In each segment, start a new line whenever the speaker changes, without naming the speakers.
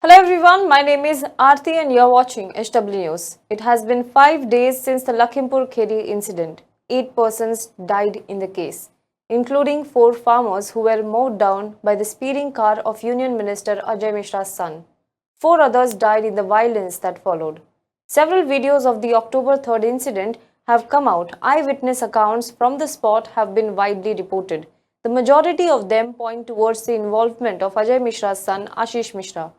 Hello everyone, my name is Aarti and you are watching HW News. It has been 5 days since the Lakhimpur Kheri incident. 8 persons died in the case, including 4 farmers who were mowed down by the speeding car of Union Minister Ajay Mishra's son. 4 others died in the violence that followed. Several videos of the October 3rd incident have come out. Eyewitness accounts from the spot have been widely reported. The majority of them point towards the involvement of Ajay Mishra's son Ashish Mishra.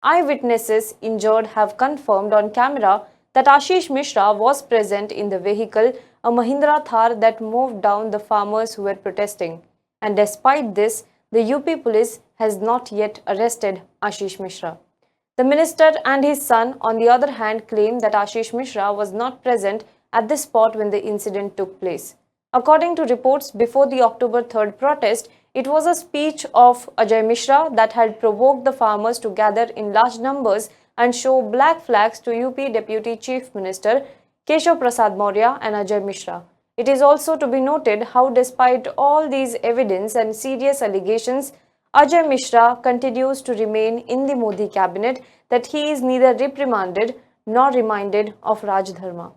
Eyewitnesses injured have confirmed on camera that Ashish Mishra was present in the vehicle, a Mahindra Thar that moved down the farmers who were protesting. And despite this, the UP police has not yet arrested Ashish Mishra. The minister and his son, on the other hand, claim that Ashish Mishra was not present at the spot when the incident took place. According to reports before the October 3rd protest, it was a speech of Ajay Mishra that had provoked the farmers to gather in large numbers and show black flags to UP Deputy Chief Minister Keshav Prasad Maurya and Ajay Mishra. It is also to be noted how despite all these evidence and serious allegations, Ajay Mishra continues to remain in the Modi cabinet, that he is neither reprimanded nor reminded of Raj Dharma.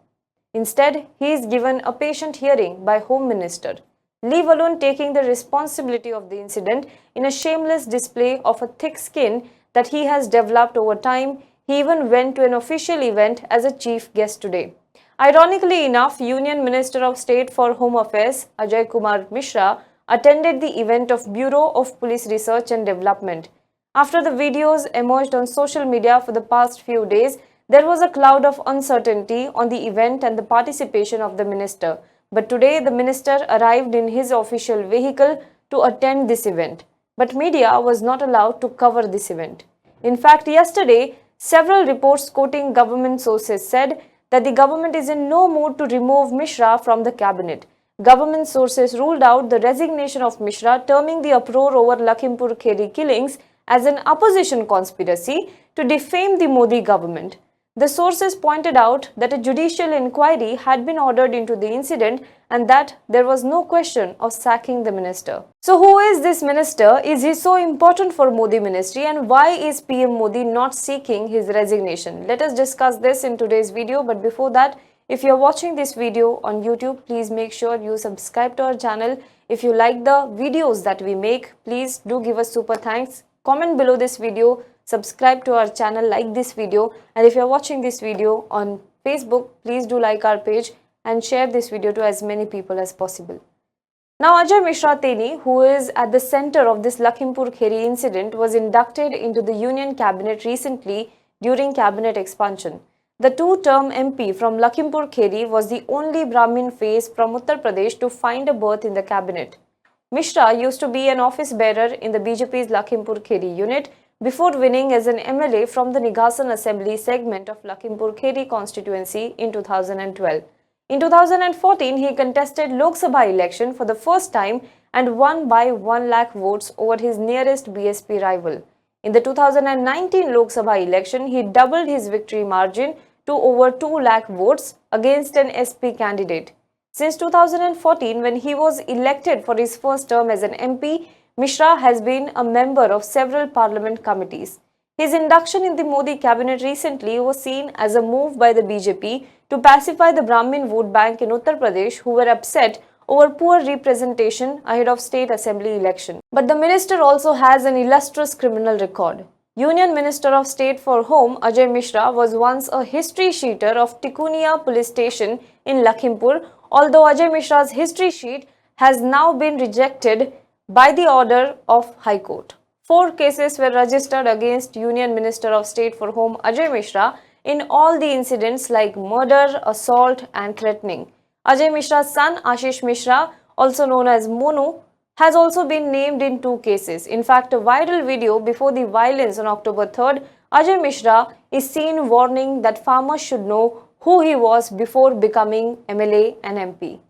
Instead, he is given a patient hearing by Home Minister, leave alone taking the responsibility of the incident in a shameless display of a thick skin that he has developed over time. He even went to an official event as a chief guest today. Ironically enough, Union Minister of State for Home Affairs, Ajay Kumar Mishra, attended the event of Bureau of Police Research and Development. After the videos emerged on social media for the past few days, there was a cloud of uncertainty on the event and the participation of the minister. But today, the minister arrived in his official vehicle to attend this event. But media was not allowed to cover this event. In fact, yesterday, several reports quoting government sources said that the government is in no mood to remove Mishra from the cabinet. Government sources ruled out the resignation of Mishra, terming the uproar over Lakhimpur Kheri killings as an opposition conspiracy to defame the Modi government. The sources pointed out that a judicial inquiry had been ordered into the incident and that there was no question of sacking the minister. So who is this minister? Is he so important for Modi ministry, and why is PM Modi not seeking his resignation? Let us discuss this in today's video, but before that, if you are watching this video on YouTube, please make sure you subscribe to our channel. If you like the videos that we make, please do give us super thanks. Comment below this video, subscribe to our channel, like this video, and if you are watching this video on Facebook, please do like our page and share this video to as many people as possible. Now, Ajay Mishra Teni, who is at the center of this Lakhimpur Kheri incident, was inducted into the Union Cabinet recently during cabinet expansion. The two-term MP from Lakhimpur Kheri was the only Brahmin face from Uttar Pradesh to find a berth in the cabinet. Mishra used to be an office bearer in the BJP's Lakhimpur Kheri unit before winning as an MLA from the Nighasan Assembly segment of Lakhimpur Kheri constituency in 2012. In 2014, he contested Lok Sabha election for the first time and won by 1 lakh votes over his nearest BSP rival. In the 2019 Lok Sabha election, he doubled his victory margin to over 2 lakh votes against an SP candidate. Since 2014, when he was elected for his first term as an MP, Mishra has been a member of several parliament committees. His induction in the Modi cabinet recently was seen as a move by the BJP to pacify the Brahmin vote bank in Uttar Pradesh, who were upset over poor representation ahead of state assembly election. But the minister also has an illustrious criminal record. Union Minister of State for Home Ajay Mishra was once a history sheeter of Tikunia police station in Lakhimpur, although Ajay Mishra's history sheet has now been rejected by the order of High Court. 4 cases were registered against Union Minister of State for Home Ajay Mishra in all the incidents like murder, assault and threatening. Ajay Mishra's son Ashish Mishra, also known as Monu, has also been named in 2 cases. In fact, a viral video before the violence on October 3rd, Ajay Mishra is seen warning that farmers should know who he was before becoming MLA and MP.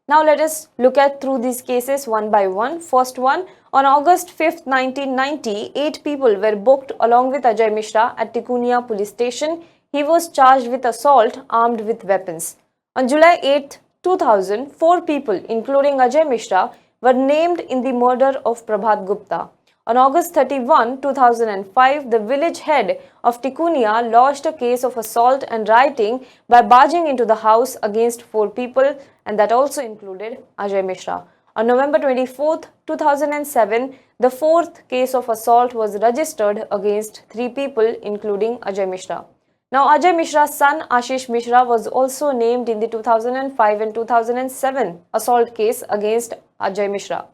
Now let us look at through these cases one by one. First one, on August 5th, 1990, 8 people were booked along with Ajay Mishra at Tikunia police station. He was charged with assault armed with weapons. On July 8th, 2000, 4 people, including Ajay Mishra, were named in the murder of Prabhat Gupta. On August 31, 2005, the village head of Tikunia lodged a case of assault and rioting by barging into the house against 4 people, and that also included Ajay Mishra. On November 24, 2007, the fourth case of assault was registered against 3 people, including Ajay Mishra. Now, Ajay Mishra's son Ashish Mishra was also named in the 2005 and 2007 assault case against Ajay Mishra.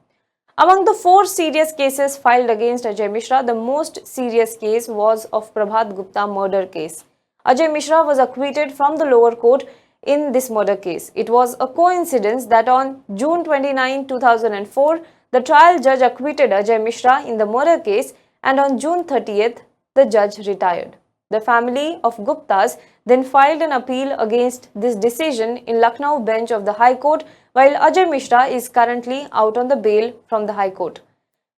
Among the 4 serious cases filed against Ajay Mishra, the most serious case was of Prabhat Gupta murder case. Ajay Mishra was acquitted from the lower court in this murder case. It was a coincidence that on June 29, 2004, the trial judge acquitted Ajay Mishra in the murder case, and on June 30th, the judge retired. The family of Guptas then filed an appeal against this decision in Lucknow bench of the High Court, while Ajay Mishra is currently out on the bail from the High Court.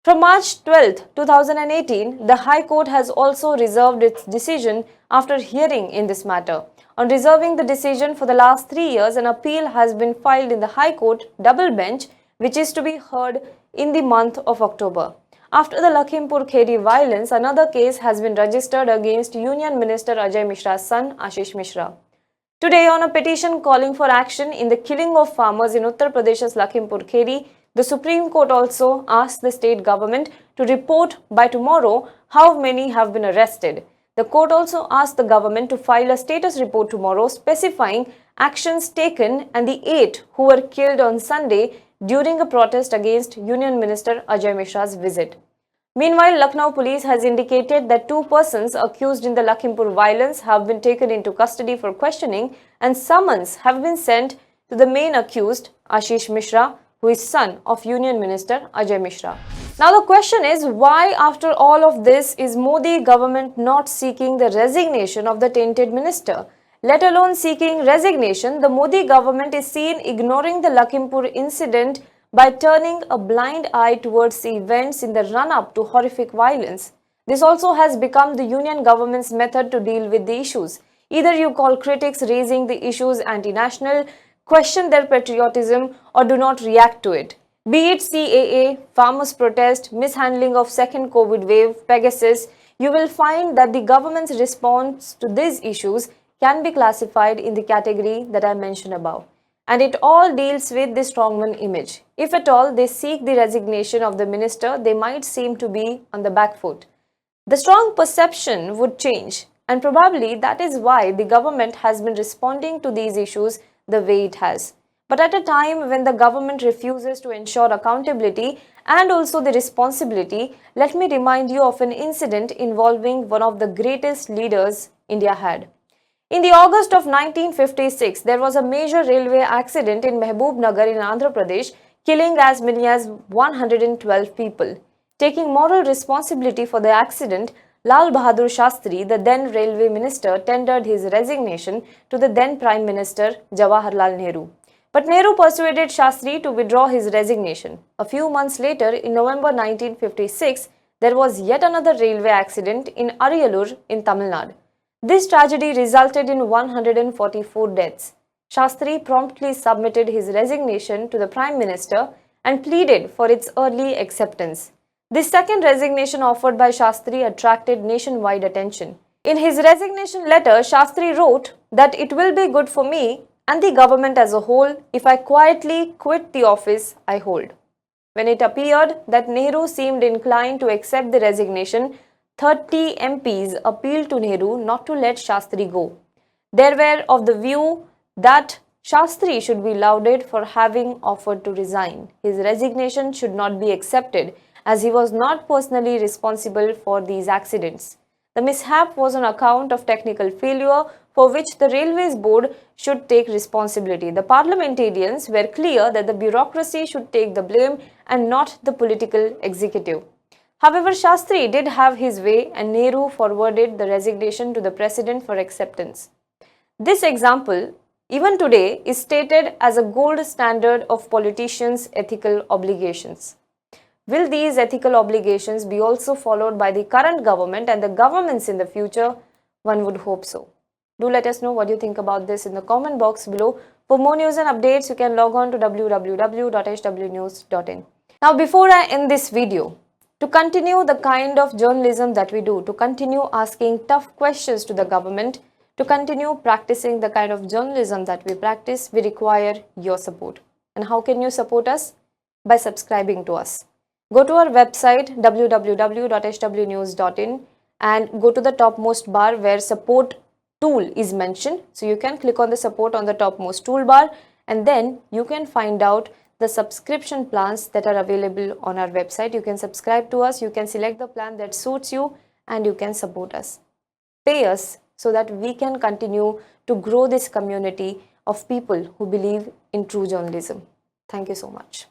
From March 12, 2018, the High Court has also reserved its decision after hearing in this matter. On reserving the decision for the last 3 years, an appeal has been filed in the High Court double bench, which is to be heard in the month of October. After the Lakhimpur Kheri violence, another case has been registered against Union Minister Ajay Mishra's son Ashish Mishra. Today, on a petition calling for action in the killing of farmers in Uttar Pradesh's Lakhimpur Kheri, the Supreme Court also asked the state government to report by tomorrow how many have been arrested. The court also asked the government to file a status report tomorrow specifying actions taken and the 8 who were killed on Sunday during a protest against Union Minister Ajay Mishra's visit. Meanwhile, Lucknow police has indicated that 2 persons accused in the Lakhimpur violence have been taken into custody for questioning, and summons have been sent to the main accused, Ashish Mishra, who is son of Union Minister Ajay Mishra. Now the question is, why after all of this is Modi government not seeking the resignation of the tainted minister? Let alone seeking resignation, the Modi government is seen ignoring the Lakhimpur incident by turning a blind eye towards the events in the run-up to horrific violence. This also has become the union government's method to deal with the issues. Either you call critics raising the issues anti-national, question their patriotism, or do not react to it. Be it CAA, farmers' protest, mishandling of second COVID wave, Pegasus, you will find that the government's response to these issues can be classified in the category that I mentioned above. And it all deals with the strongman image. If at all they seek the resignation of the minister, they might seem to be on the back foot. The strong perception would change, and probably that is why the government has been responding to these issues the way it has. But at a time when the government refuses to ensure accountability and also the responsibility, let me remind you of an incident involving one of the greatest leaders India had. In the August of 1956, there was a major railway accident in Mehboob Nagar in Andhra Pradesh, killing as many as 112 people. Taking moral responsibility for the accident, Lal Bahadur Shastri, the then railway minister, tendered his resignation to the then Prime Minister Jawaharlal Nehru. But Nehru persuaded Shastri to withdraw his resignation. A few months later, in November 1956, there was yet another railway accident in Ariyalur in Tamil Nadu. This tragedy resulted in 144 deaths. Shastri promptly submitted his resignation to the Prime Minister and pleaded for its early acceptance. This second resignation offered by Shastri attracted nationwide attention. In his resignation letter, Shastri wrote that it will be good for me and the government as a whole if I quietly quit the office I hold. When it appeared that Nehru seemed inclined to accept the resignation, 30 MPs appealed to Nehru not to let Shastri go. They were of the view that Shastri should be lauded for having offered to resign. His resignation should not be accepted as he was not personally responsible for these accidents. The mishap was on account of technical failure for which the Railways Board should take responsibility. The parliamentarians were clear that the bureaucracy should take the blame and not the political executive. However, Shastri did have his way and Nehru forwarded the resignation to the president for acceptance. This example, even today, is stated as a gold standard of politicians' ethical obligations. Will these ethical obligations be also followed by the current government and the governments in the future? One would hope so. Do let us know what you think about this in the comment box below. For more news and updates, you can log on to www.hwnews.in. Now, before I end this video, to continue the kind of journalism that we do, to continue asking tough questions to the government, to continue practicing the kind of journalism that we practice, we require your support. And how can you support us? By subscribing to us. Go to our website www.hwnews.in and go to the topmost bar where support tool is mentioned. So you can click on the support on the topmost toolbar, and then you can find out the subscription plans that are available on our website. You can subscribe to us, you can select the plan that suits you, and you can support us. Pay us so that we can continue to grow this community of people who believe in true journalism. Thank you so much.